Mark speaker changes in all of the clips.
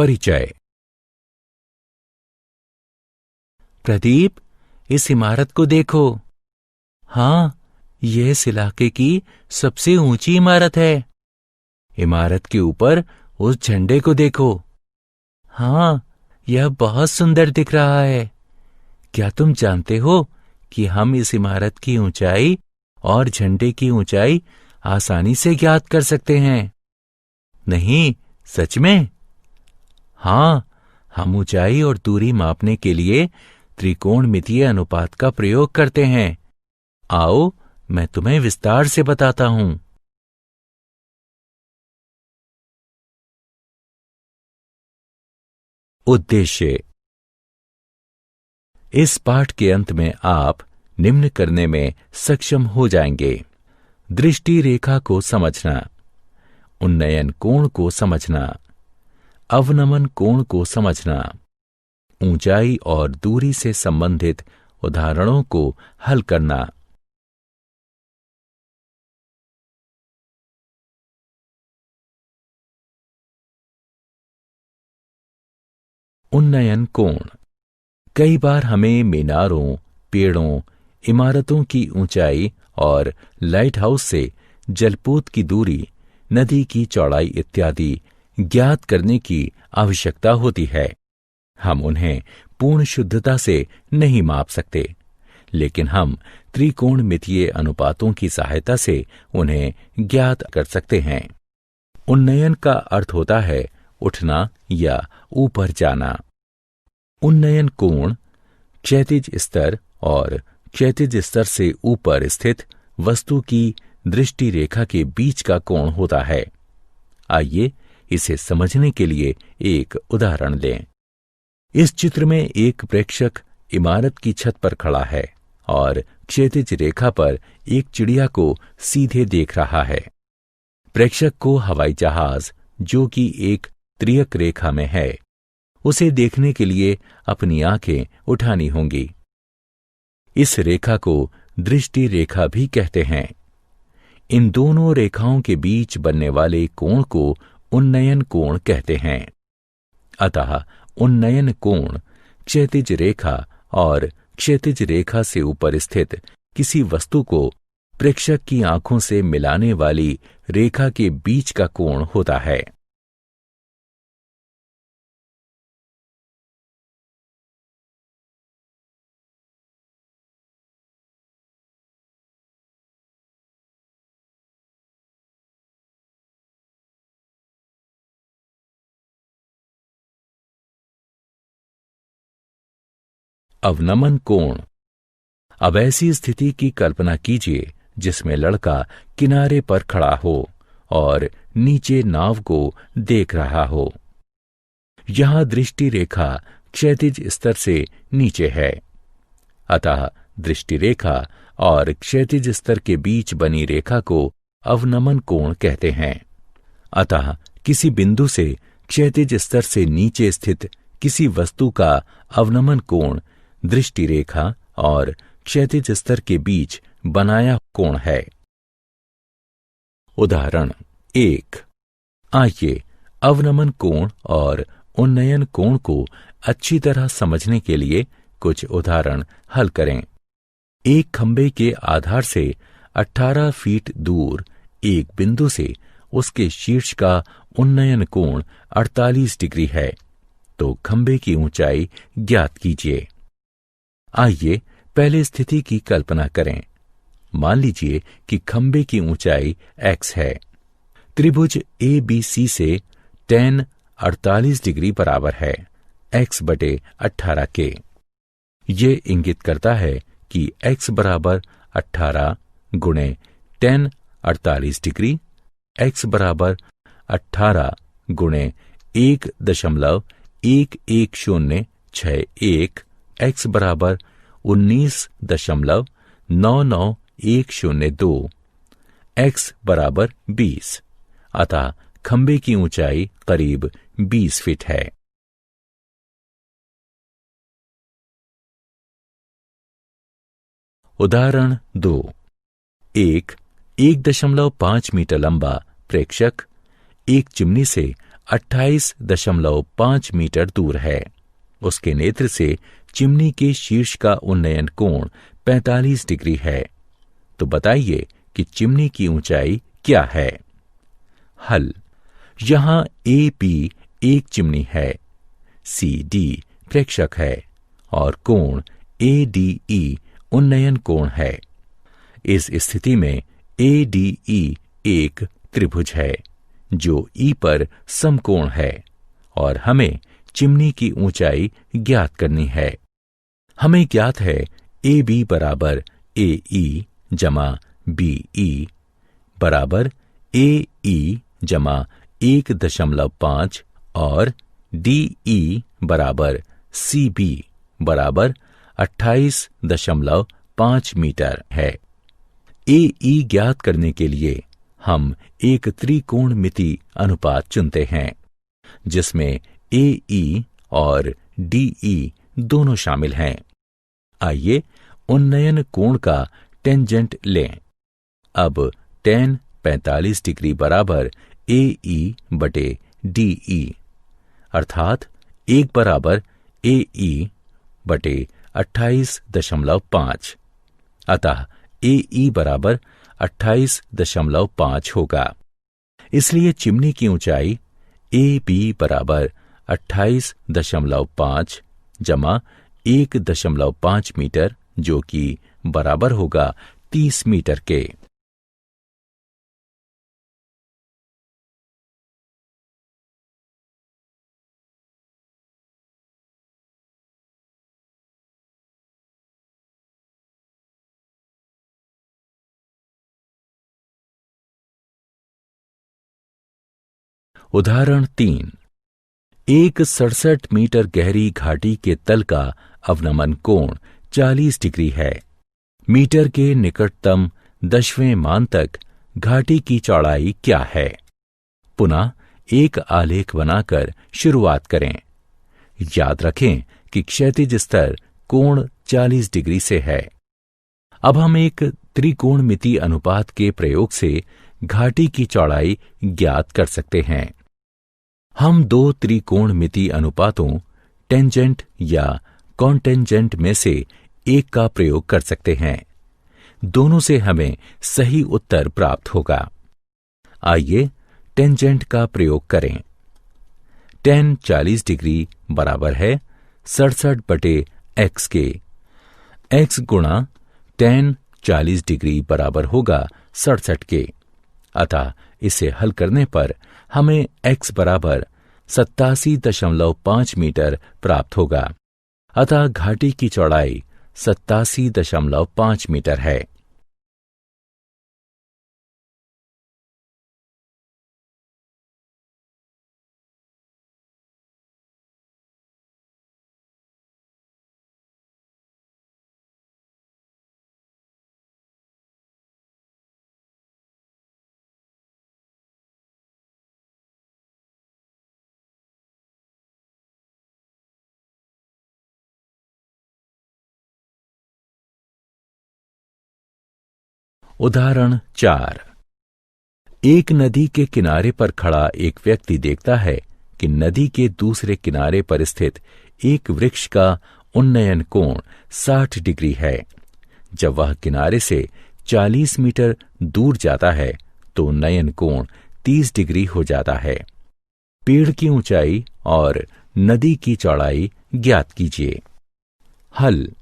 Speaker 1: परिचय। प्रदीप, इस इमारत को देखो। हाँ, यह इस इलाके की सबसे ऊंची इमारत है। इमारत के ऊपर उस झंडे को देखो। हाँ, यह बहुत सुंदर दिख रहा है। क्या तुम जानते हो कि हम इस इमारत की ऊंचाई और झंडे की ऊंचाई आसानी से ज्ञात कर सकते हैं? नहीं, सच में? हाँ, हम ऊंचाई और दूरी मापने के लिए त्रिकोणमितीय अनुपात का प्रयोग करते हैं। आओ, मैं तुम्हें विस्तार से बताता हूं। उद्देश्य। इस पाठ के अंत में आप निम्न करने में सक्षम हो जाएंगे: दृष्टि रेखा को समझना, उन्नयन कोण को समझना, अवनमन कोण को समझना, ऊंचाई और दूरी से संबंधित उदाहरणों को हल करना। उन्नयन कोण। कई बार हमें मीनारों, पेड़ों, इमारतों की ऊंचाई और लाइट हाउस से जलपोत की दूरी, नदी की चौड़ाई इत्यादि ज्ञात करने की आवश्यकता होती है। हम उन्हें पूर्ण शुद्धता से नहीं माप सकते, लेकिन हम त्रिकोणमितीय अनुपातों की सहायता से उन्हें ज्ञात कर सकते हैं। उन्नयन का अर्थ होता है उठना या ऊपर जाना। उन्नयन कोण क्षैतिज स्तर और क्षैतिज स्तर से ऊपर स्थित वस्तु की दृष्टि रेखा के बीच का कोण होता है। आइए इसे समझने के लिए एक उदाहरण लें। इस चित्र में एक प्रेक्षक इमारत की छत पर खड़ा है और क्षैतिज रेखा पर एक चिड़िया को सीधे देख रहा है। प्रेक्षक को हवाई जहाज, जो कि एक त्रियक रेखा में है, उसे देखने के लिए अपनी आंखें उठानी होंगी। इस रेखा को दृष्टि रेखा भी कहते हैं। इन दोनों रेखाओं के बीच बनने वाले कोण को उन्नयन कोण कहते हैं। अतः उन्नयन कोण क्षैतिज रेखा और क्षैतिज रेखा से ऊपर स्थित किसी वस्तु को प्रेक्षक की आंखों से मिलाने वाली रेखा के बीच का कोण होता है। अवनमन कोण। अब ऐसी स्थिति की कल्पना कीजिए जिसमें लड़का किनारे पर खड़ा हो और नीचे नाव को देख रहा हो। यहां दृष्टि रेखा क्षैतिज स्तर से नीचे है, अतः दृष्टि रेखा और क्षैतिज स्तर के बीच बनी रेखा को अवनमन कोण कहते हैं। अतः किसी बिंदु से क्षैतिज स्तर से नीचे स्थित किसी वस्तु का अवनमन कोण दृष्टि रेखा और क्षैतिज स्तर के बीच बनाया कोण है। उदाहरण 1। आइए अवनमन कोण और उन्नयन कोण को अच्छी तरह समझने के लिए कुछ उदाहरण हल करें। एक खंबे के आधार से 18 फीट दूर एक बिंदु से उसके शीर्ष का उन्नयन कोण 48 डिग्री है, तो खंबे की ऊंचाई ज्ञात कीजिए। आइए पहले स्थिति की कल्पना करें। मान लीजिए कि खंबे की ऊंचाई x है। त्रिभुज ABC से tan 48 डिग्री बराबर है x/18 के। ये इंगित करता है कि x बराबर 18 गुणे tan 48 डिग्री, x बराबर 18 गुणे 1.11061, x बराबर 19.99102, x बराबर 20। अतः खंबे की ऊंचाई करीब 20 फीट है। उदाहरण 2। एक 1.5 मीटर लंबा प्रेक्षक एक चिमनी से 28.5 मीटर दूर है। उसके नेत्र से चिमनी के शीर्ष का उन्नयन कोण 45 डिग्री है। तो बताइए कि चिमनी की ऊंचाई क्या है? हल। यहां AP एक चिमनी है, CD प्रेक्षक है और कोण ADE उन्नयन कोण है। इस स्थिति में ADE एक त्रिभुज है जो E पर समकोण है और हमें चिमनी की ऊंचाई ज्ञात करनी है। हमें ज्ञात है AB बराबर AE जमा BE बराबर AE जमा 1.5 और DE बराबर CB बराबर 28.5 मीटर है। AE ज्ञात करने के लिए हम एक त्रिकोणमिति अनुपात चुनते हैं जिसमें AE और DE दोनों शामिल हैं। आइए उन्नयन कोण का टेंजेंट लें। अब tan 45 डिग्री बराबर AE बटे DE अर्थात 1 बराबर AE बटे 28.5। अतः AE बराबर 28.5 होगा। इसलिए चिमनी की ऊंचाई AB बराबर 28.5 जमा 1.5 मीटर जो कि बराबर होगा 30 मीटर के। उदाहरण 3। एक 67 मीटर गहरी घाटी के तल का अवनमन कोण 40 डिग्री है। मीटर के निकटतम 10वें मान तक घाटी की चौड़ाई क्या है? पुनः एक आलेख बनाकर शुरुआत करें। याद रखें कि क्षैतिज स्तर कोण 40 डिग्री से है। अब हम एक त्रिकोणमिति अनुपात के प्रयोग से घाटी की चौड़ाई ज्ञात कर सकते हैं। हम दो त्रिकोणमिति अनुपातों टेंजेंट या कॉन्टेंजेंट में से एक का प्रयोग कर सकते हैं। दोनों से हमें सही उत्तर प्राप्त होगा। आइए टेंजेंट का प्रयोग करें। tan 40 डिग्री बराबर है 67 बटे x के। x गुणा tan 40 डिग्री बराबर होगा 67 के। अतः इसे हल करने पर हमें x बराबर 87.5 मीटर प्राप्त होगा। अतः घाटी की चौड़ाई 87.5 मीटर है। उदाहरण 4। एक नदी के किनारे पर खड़ा एक व्यक्ति देखता है कि नदी के दूसरे किनारे पर स्थित एक वृक्ष का उन्नयन कोण 60 डिग्री है। जब वह किनारे से 40 मीटर दूर जाता है तो उन्नयन कोण 30 डिग्री हो जाता है। पेड़ की ऊंचाई और नदी की चौड़ाई ज्ञात कीजिए। हल।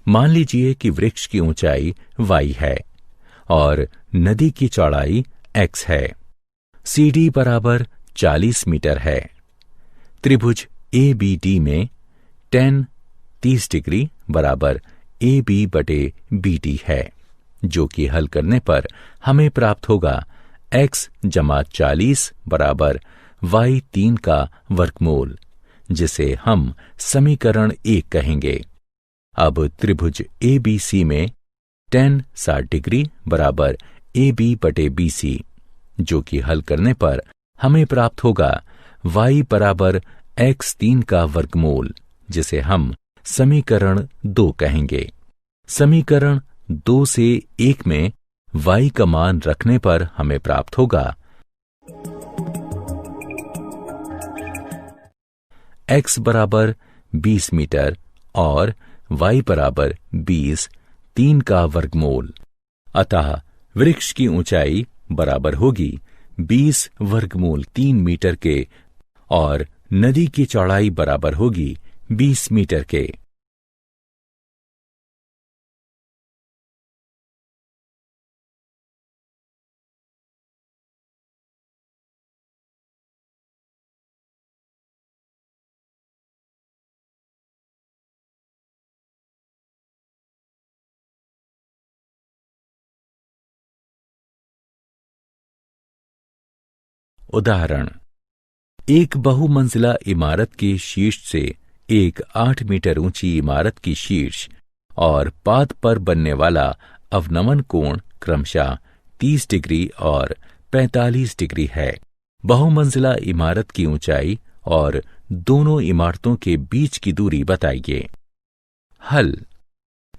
Speaker 1: मान लीजिए कि वृक्ष की ऊंचाई y है और नदी की चौड़ाई x है। CD बराबर 40 मीटर है। त्रिभुज ABD में tan 30 डिग्री बराबर AB बटे BD है, जो कि हल करने पर हमें प्राप्त होगा x जमा 40 बराबर y3 का वर्गमूल, जिसे हम समीकरण 1 कहेंगे। अब त्रिभुज ABC में tan 60 डिग्री बराबर AB बटे BC, जो कि हल करने पर हमें प्राप्त होगा y बराबर x3 का वर्गमूल, जिसे हम समीकरण 2 कहेंगे। समीकरण 2 से 1 में y का मान रखने पर हमें प्राप्त होगा x बराबर 20 मीटर और y बराबर 20, 3 का वर्गमूल। अतः वृक्ष की ऊंचाई बराबर होगी 20 वर्गमूल 3 मीटर के और नदी की चौड़ाई बराबर होगी 20 मीटर के। उदाहरण, एक बहुमंजिला इमारत के शीर्ष से एक 8 मीटर ऊंची इमारत की शीर्ष और पाद पर बनने वाला अवनमन कोण क्रमशः 30 डिग्री और 45 डिग्री है। बहुमंजिला इमारत की ऊंचाई और दोनों इमारतों के बीच की दूरी बताइए। हल।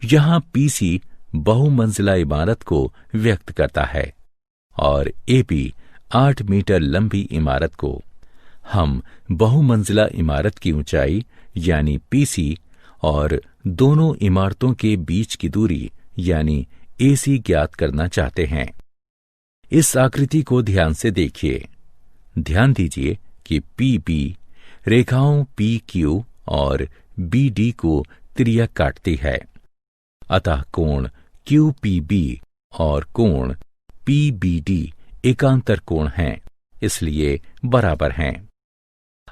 Speaker 1: यहाँ पीसी बहुमंजिला इमारत को व्यक्त करता है और एपी 8 मीटर लंबी इमारत को। हम बहुमंजिला इमारत की ऊंचाई यानी पीसी और दोनों इमारतों के बीच की दूरी यानी एसी ज्ञात करना चाहते हैं। इस आकृति को ध्यान से देखिए। ध्यान दीजिए कि पीबी रेखाओं पीक्यू और बीडी को त्रिज्या काटती है। अतः कोण क्यूपीबी और कोण पीबीडी एकांतर कोण हैं, इसलिए बराबर हैं।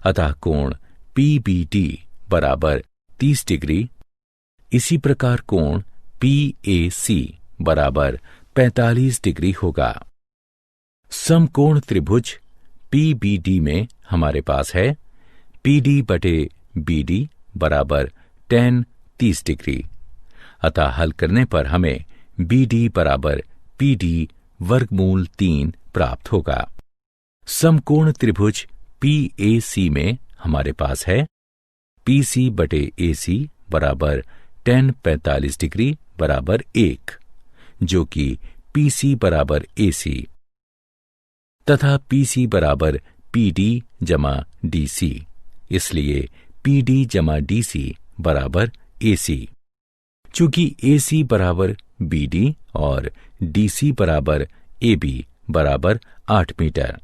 Speaker 1: अतः कोण पीबीडी बराबर 30 डिग्री। इसी प्रकार कोण पीएसी बराबर 45 डिग्री होगा। समकोण त्रिभुज पीबीडी में हमारे पास है पीडी बटे बीडी बराबर tan 30 डिग्री। अतः हल करने पर हमें बीडी बराबर पीडी वर्गमूल 3 प्राप्त होगा। समकोण त्रिभुज पीएसी में हमारे पास है पीसी बटे एसी बराबर tan 45 डिग्री बराबर 1, जो कि पीसी बराबर एसी तथा पीसी बराबर पीडी जमा डीसी, इसलिए पीडी जमा डीसी बराबर एसी। चूंकि एसी बराबर बीडी और डीसी बराबर एबी बराबर 8 मीटर,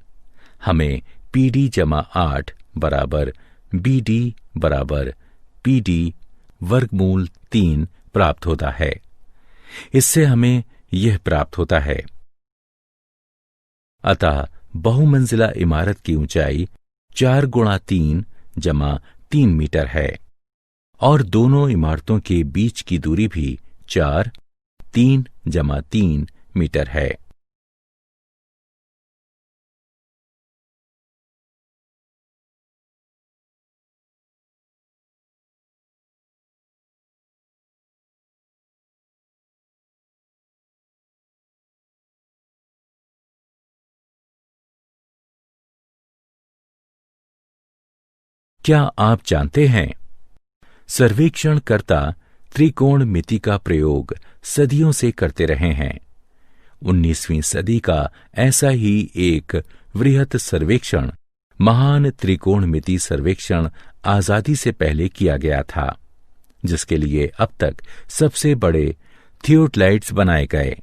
Speaker 1: हमें पीडी जमा 8 बराबर बीडी बराबर पीडी वर्गमूल 3 प्राप्त होता है। इससे हमें यह प्राप्त होता है। अतः बहुमंजिला इमारत की ऊंचाई 4 गुणा 3 जमा 3 मीटर है और दोनों इमारतों के बीच की दूरी भी 4, 3 जमा 3 मीटर है। क्या आप जानते हैं, सर्वेक्षणकर्ता त्रिकोणमिति का प्रयोग सदियों से करते रहे हैं। 19वीं सदी का ऐसा ही एक वृहत सर्वेक्षण महान त्रिकोणमिति सर्वेक्षण आजादी से पहले किया गया था, जिसके लिए अब तक सबसे बड़े थियोडलाइट्स बनाए गए।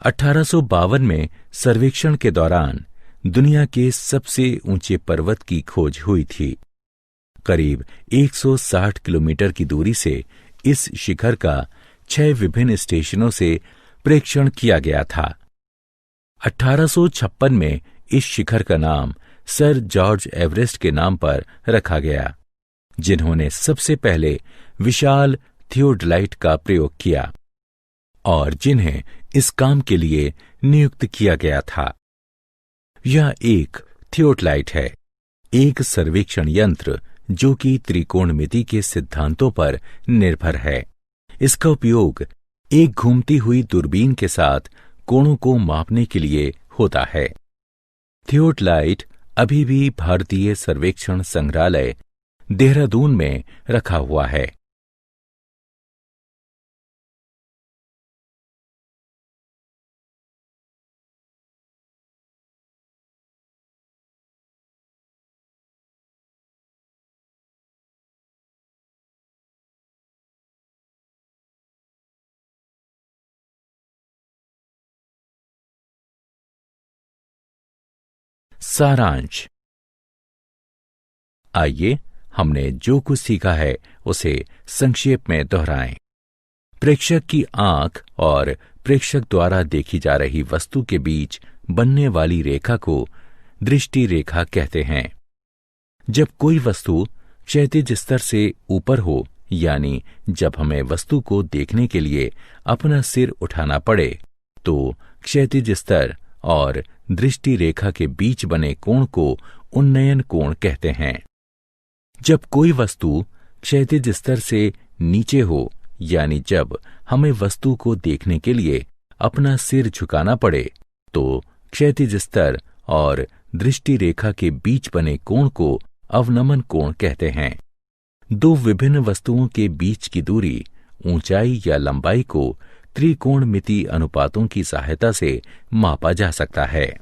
Speaker 1: 1852 में सर्वेक्षण के दौरान दुनिया के सबसे ऊंचे पर्वत की खोज हुई थी। करीब 160 किलोमीटर की दूरी से इस शिखर का 6 विभिन्न स्टेशनों से प्रेक्षण किया गया था। 1856 में इस शिखर का नाम सर जॉर्ज एवरेस्ट के नाम पर रखा गया, जिन्होंने सबसे पहले विशाल थियोडलाइट का प्रयोग किया और जिन्हें इस काम के लिए नियुक्त किया गया था। यह एक थियोडलाइट है, एक सर्वेक्षण यंत्र जो कि त्रिकोणमिति के सिद्धांतों पर निर्भर है। इसका उपयोग एक घूमती हुई दूरबीन के साथ कोणों को मापने के लिए होता है। थियोडलाइट अभी भी भारतीय सर्वेक्षण संग्रहालय, देहरादून में रखा हुआ है। सारांश। आइए हमने जो कुछ सीखा है उसे संक्षेप में दोहराएं। प्रेक्षक की आंख और प्रेक्षक द्वारा देखी जा रही वस्तु के बीच बनने वाली रेखा को दृष्टि रेखा कहते हैं। जब कोई वस्तु क्षैतिज स्तर से ऊपर हो, यानी जब हमें वस्तु को देखने के लिए अपना सिर उठाना पड़े, तो क्षैतिज स्तर और दृष्टि रेखा के बीच बने कोण को उन्नयन कोण कहते हैं। जब कोई वस्तु क्षैतिज स्तर से नीचे हो, यानी जब हमें वस्तु को देखने के लिए अपना सिर झुकाना पड़े, तो क्षैतिज स्तर और दृष्टि रेखा के बीच बने कोण को अवनमन कोण कहते हैं। दो विभिन्न वस्तुओं के बीच की दूरी, ऊंचाई या लंबाई को त्रिकोणमिति अनुपातों की सहायता से मापा जा सकता है।